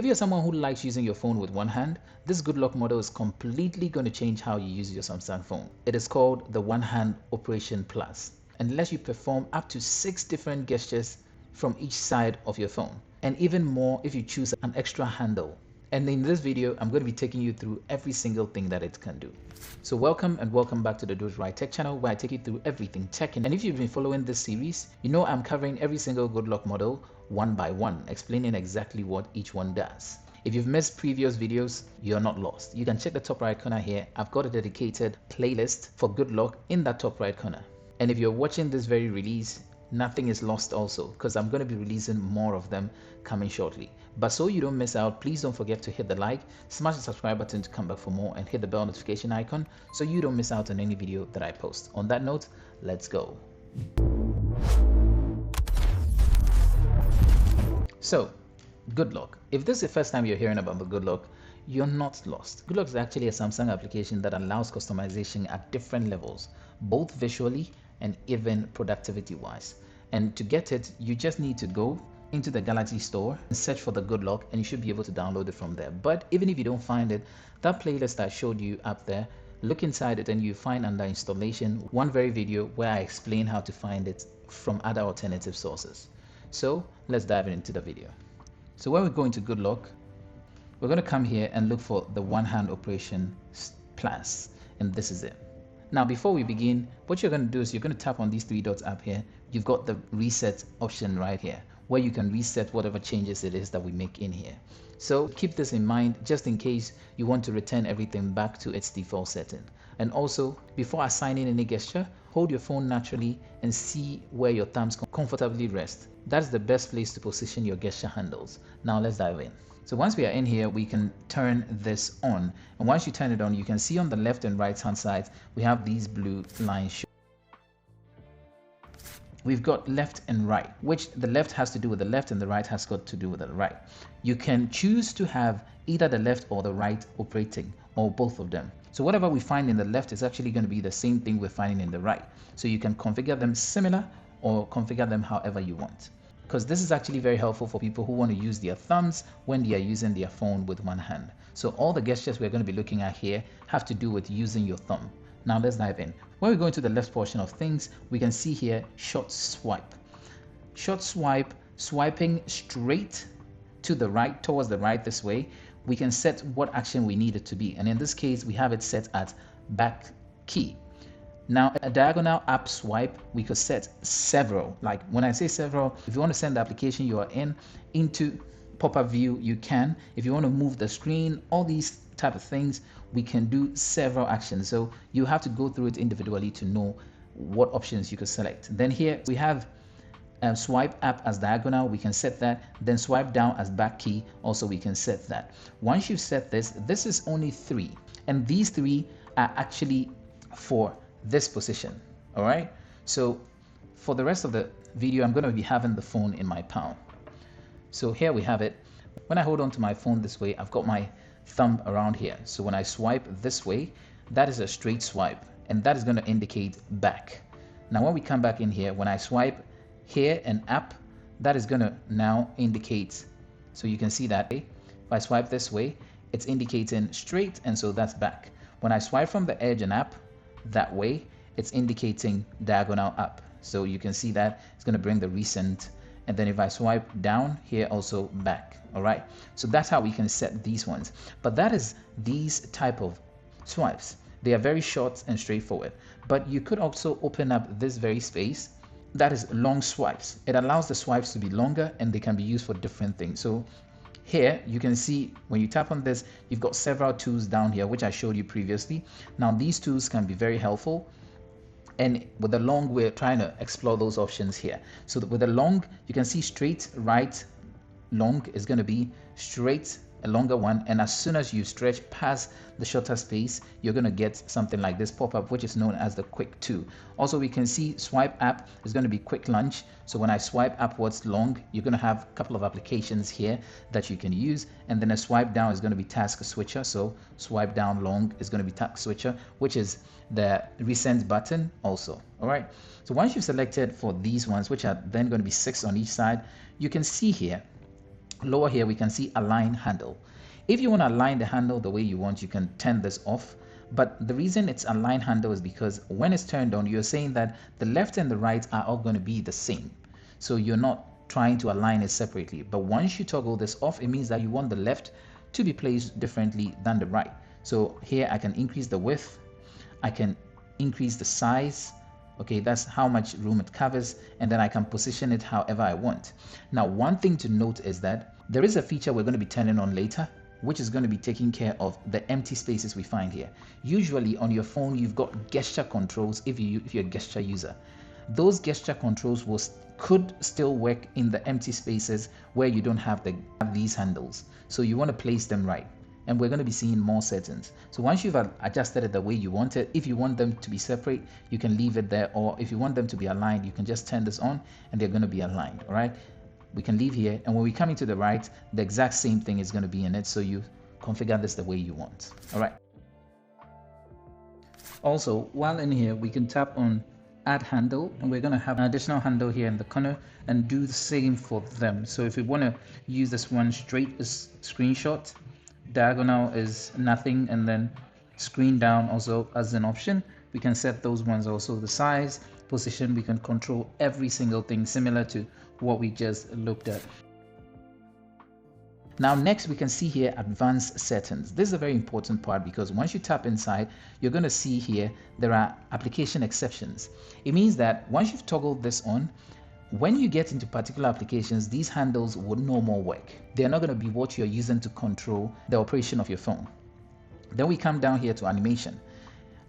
If you're someone who likes using your phone with one hand, this good luck model is completely going to change how you use your Samsung phone. It is called the One Hand Operation Plus and lets you perform up to 6 different gestures from each side of your phone, and even more if you choose an extra handle. And in this video, I'm going to be taking you through every single thing that it can do. So welcome back to the Doitright Tech channel, where I take you through everything tech. And if you've been following this series, you know I'm covering every single good luck model one by one, explaining exactly what each one does. If you've missed previous videos, you're not lost. You can check the top right corner here. I've got a dedicated playlist for good luck in that top right corner. And if you're watching this very release, nothing is lost also, because I'm going to be releasing more of them coming shortly. But so you don't miss out, please don't forget to hit the like, smash the subscribe button to come back for more, and hit the bell notification icon so you don't miss out on any video that I post. On that note, let's go. So, good luck. If this is the first time you're hearing about the good luck, you're not lost. Good luck is actually a Samsung application that allows customization at different levels, both visually and even productivity wise. And to get it, you just need to go into the Galaxy store and search for the good luck, and you should be able to download it from there. But even if you don't find it, that playlist I showed you up there, look inside it and you find under installation one very video where I explain how to find it from other alternative sources. So let's dive into the video. So when we go into good luck, we're going to come here and look for the One Hand Operation Plus, and this is it. Now, before we begin, what you're going to do is you're going to tap on these 3 dots up here. You've got the reset option right here, where you can reset whatever changes it is that we make in here. So keep this in mind just in case you want to return everything back to its default setting. And also, before assigning any gesture, hold your phone naturally and see where your thumbs comfortably rest. That's the best place to position your gesture handles. Now let's dive in. So once we are in here, we can turn this on. And once you turn it on, you can see on the left and right hand side, we have these blue lines. We've got left and right, which the left has to do with the left and the right has got to do with the right. You can choose to have either the left or the right operating, or both of them. So whatever we find in the left is actually going to be the same thing we're finding in the right. So you can configure them similar or configure them however you want, because this is actually very helpful for people who want to use their thumbs when they are using their phone with one hand. So all the gestures we're going to be looking at here have to do with using your thumb. Now let's dive in. When we go into the left portion of things, we can see here short swipe. Short swipe, swiping straight to the right, towards the right this way. We can set what action we need it to be. And in this case, we have it set at back key. Now, a diagonal up swipe, we could set several. Like when I say several, if you want to send the application you are in into pop-up view, you can. If you want to move the screen, all these type of things, we can do several actions. So you have to go through it individually to know what options you could select. Then here we have swipe up as diagonal, we can set that. Then swipe down as back key, also we can set that. Once you've set this is only 3, and these 3 are actually for this position. All right, so for the rest of the video, I'm going to be having the phone in my palm. So here we have it. When I hold on to my phone this way, I've got my thumb around here. So when I swipe this way, that is a straight swipe, and that is going to indicate back. Now when we come back in here, when I swipe here and up, that is going to now indicate, so you can see that if I swipe this way, it's indicating straight, and so that's back. When I swipe from the edge and up that way, it's indicating diagonal up. So you can see that it's going to bring the recent, and then if I swipe down here, also back. All right, so that's how we can set these ones. But that is these type of swipes. They are very short and straightforward. But you could also open up this very space, that is long swipes. It allows the swipes to be longer and they can be used for different things. So here you can see when you tap on this, you've got several tools down here, which I showed you previously. Now these tools can be very helpful, and with the long, we're trying to explore those options here. So with the long, you can see straight, right, long is going to be straight, a longer one, and as soon as you stretch past the shorter space, you're going to get something like this pop-up, which is known as the quick 2. Also, we can see swipe up is going to be quick lunge. So when I swipe upwards long, you're going to have a couple of applications here that you can use, and then a swipe down is going to be task switcher. So swipe down long is going to be task switcher, which is the recent button also. All right, so once you've selected for these ones, which are then going to be 6 on each side, you can see here lower here we can see align handle. If you want to align the handle the way you want, you can turn this off. But the reason it's align handle is because when it's turned on, you're saying that the left and the right are all going to be the same. So you're not trying to align it separately. But once you toggle this off, it means that you want the left to be placed differently than the right. So here I can increase the width, I can increase the size. Okay, that's how much room it covers, and then I can position it however I want. Now, one thing to note is that there is a feature we're going to be turning on later, which is going to be taking care of the empty spaces we find here. Usually on your phone, you've got gesture controls if you're a gesture user. Those gesture controls could still work in the empty spaces where you don't have these handles. So you want to place them right. And we're going to be seeing more settings. So once you've adjusted it the way you want it, if you want them to be separate, you can leave it there, or if you want them to be aligned, you can just turn this on and they're going to be aligned. All right, we can leave here, and when we come into the right, the exact same thing is going to be in it, so you configure this the way you want. All right, also while in here we can tap on add handle, and we're going to have an additional handle here in the corner and do the same for them. So if we want to use this one straight as screenshot, diagonal is nothing, and then screen down also as an option. We can set those ones also. The size, position, we can control every single thing similar to what we just looked at. Now next we can see here advanced settings. This is a very important part because once you tap inside, you're going to see here there are application exceptions. It means that once you've toggled this on, when you get into particular applications, these handles would no more work. They're not going to be what you're using to control the operation of your phone. Then we come down here to animation.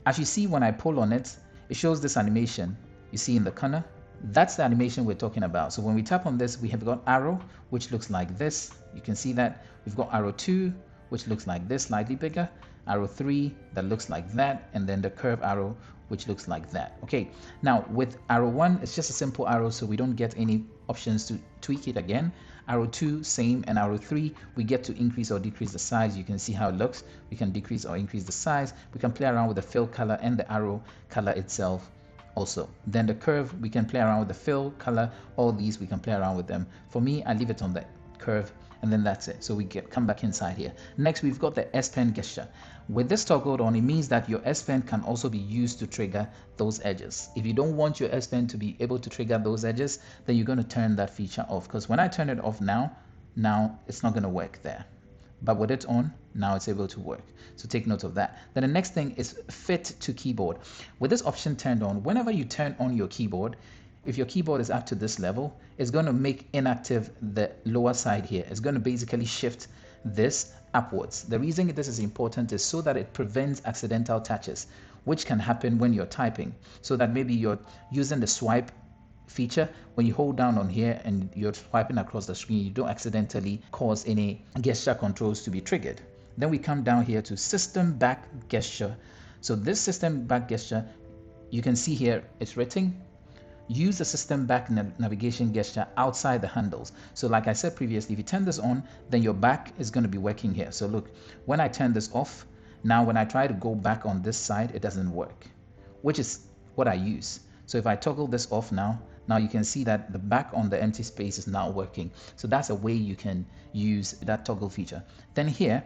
As you see, when I pull on it, it shows this animation you see in the corner. That's the animation we're talking about. So when we tap on this, we have got arrow, which looks like this. You can see that. We've got arrow 2, which looks like this, slightly bigger. Arrow 3, that looks like that. And then the curve arrow, which looks like that. Okay, now with arrow 1, it's just a simple arrow, so we don't get any options to tweak it again. Arrow 2, same, and arrow 3, we get to increase or decrease the size. You can see how it looks. We can decrease or increase the size. We can play around with the fill color and the arrow color itself also. Then the curve, we can play around with the fill color. All these, we can play around with them. For me, I leave it on the curve, and then that's it. So we come back inside here. Next, we've got the S Pen gesture. With this toggled on, it means that your S Pen can also be used to trigger those edges. If you don't want your S Pen to be able to trigger those edges, then you're going to turn that feature off, because when I turn it off now it's not going to work there. But with it on, now it's able to work. So take note of that. Then the next thing is fit to keyboard. With this option turned on, whenever you turn on your keyboard, if your keyboard is up to this level, it's going to make inactive the lower side here. It's going to basically shift this upwards. The reason this is important is so that it prevents accidental touches, which can happen when you're typing. So that maybe you're using the swipe feature, when you hold down on here and you're swiping across the screen, you don't accidentally cause any gesture controls to be triggered. Then we come down here to system back gesture. So this system back gesture, you can see here it's written, use the system back navigation gesture outside the handles. So like I said previously, if you turn this on, then your back is going to be working here. So look, when I turn this off, now when I try to go back on this side, it doesn't work, which is what I use. So if I toggle this off now you can see that the back on the empty space is now working. So that's a way you can use that toggle feature. Then here,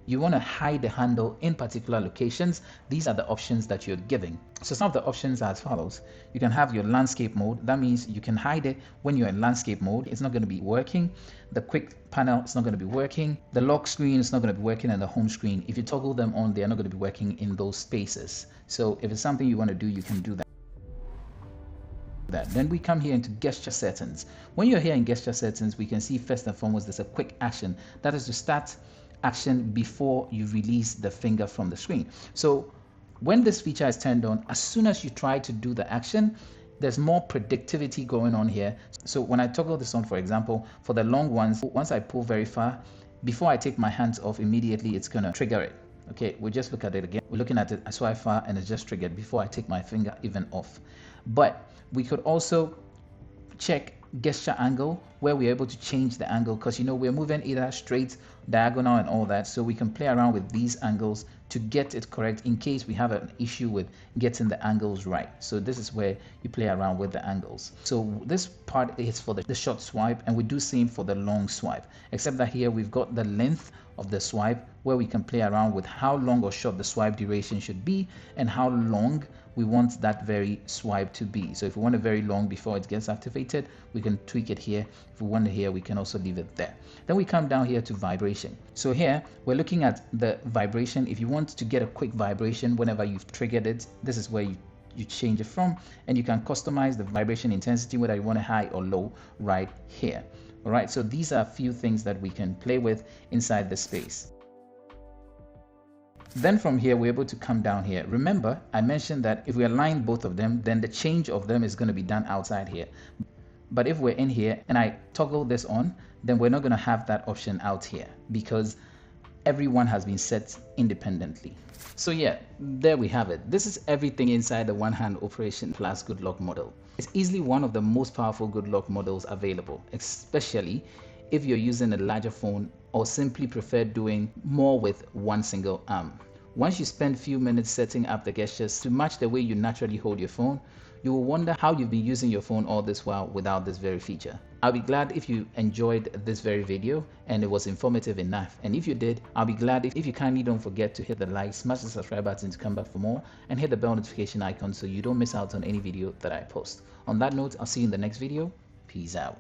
you want to hide the handle in particular locations. These are the options that you're giving. So some of the options are as follows. You can have your landscape mode. That means you can hide it when you're in landscape mode. It's not going to be working. The quick panel is not going to be working. The lock screen is not going to be working, and the home screen, if you toggle them on, they're not going to be working in those spaces. So if it's something you want to do, you can do that. Then we come here into gesture settings. When you're here in gesture settings, we can see first and foremost there's a quick action. That is to start action before you release the finger from the screen. So when this feature is turned on, as soon as you try to do the action, there's more predictivity going on here. So when I toggle this on, for example, for the long ones, once I pull very far, before I take my hands off, immediately it's going to trigger it. Okay, we'll just look at it again. We're looking at it, I swipe far and it's just triggered before I take my finger even off. But we could also check gesture angle, where we're able to change the angle, because we're moving either straight, diagonal, and all that. So we can play around with these angles to get it correct in case we have an issue with getting the angles right. So this is where you play around with the angles. So this part is for the short swipe, and we do same for the long swipe, except that here we've got the length of the swipe where we can play around with how long or short the swipe duration should be and how long we want that very swipe to be. So if we want it very long before it gets activated, we can tweak it here. If we want it here, we can also leave it there. Then we come down here to vibration. So here we're looking at the vibration. If you want to get a quick vibration whenever you've triggered it, this is where you change it from, and you can customize the vibration intensity, whether you want it high or low, right here. All right, so these are a few things that we can play with inside the space. Then from here, we're able to come down here. Remember, I mentioned that if we align both of them, then the change of them is going to be done outside here. But if we're in here and I toggle this on, then we're not going to have that option out here because everyone has been set independently. So yeah, there we have it. This is everything inside the one-hand operation plus good luck model. It's easily one of the most powerful good luck models available, especially if you're using a larger phone or simply prefer doing more with one single arm. Once you spend a few minutes setting up the gestures to match the way you naturally hold your phone, you will wonder how you've been using your phone all this while without this very feature. I'll be glad if you enjoyed this very video and it was informative enough. And if you did, I'll be glad if you kindly don't forget to hit the like, smash the subscribe button to come back for more, and hit the bell notification icon so you don't miss out on any video that I post. On that note, I'll see you in the next video. Peace out.